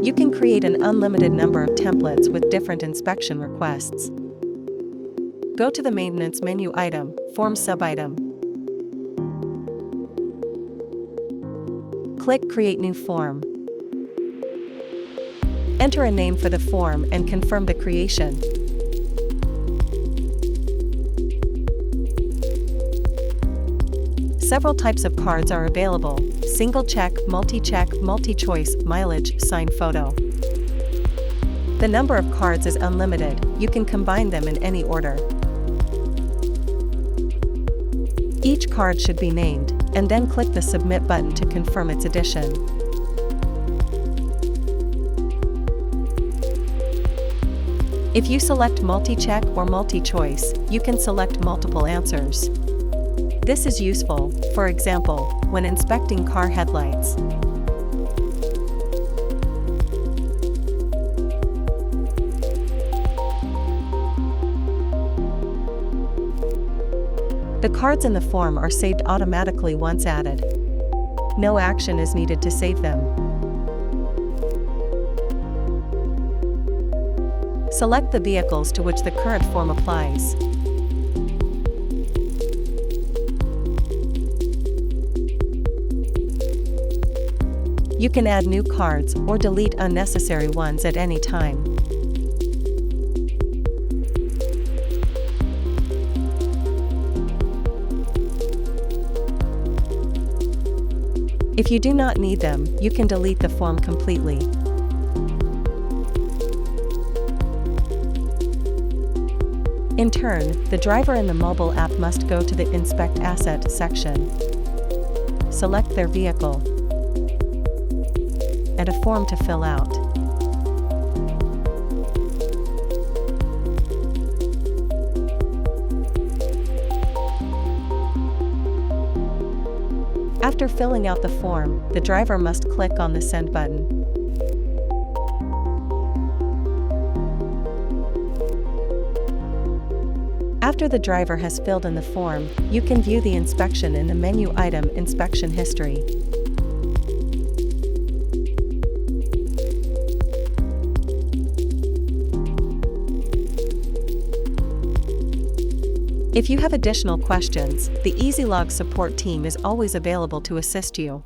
You can create an unlimited number of templates with different inspection requests. Go to the Maintenance menu item, Form sub-item. Click Create New Form. Enter a name for the form and confirm the creation. Several types of cards are available: single check, multi-check, multi-choice, mileage, signed photo. The number of cards is unlimited, you can combine them in any order. Each card should be named, and then click the Submit button to confirm its addition. If you select multi-check or multi-choice, you can select multiple answers. This is useful, for example, when inspecting car headlights. The cards in the form are saved automatically once added. No action is needed to save them. Select the vehicles to which the current form applies. You can add new cards or delete unnecessary ones at any time. If you do not need them, you can delete the form completely. In turn, the driver in the mobile app must go to the Inspect Asset section. Select their vehicle and a form to fill out. After filling out the form, the driver must click on the Send button. After the driver has filled in the form, you can view the inspection in the menu item Inspection History. If you have additional questions, the Ezlogz support team is always available to assist you.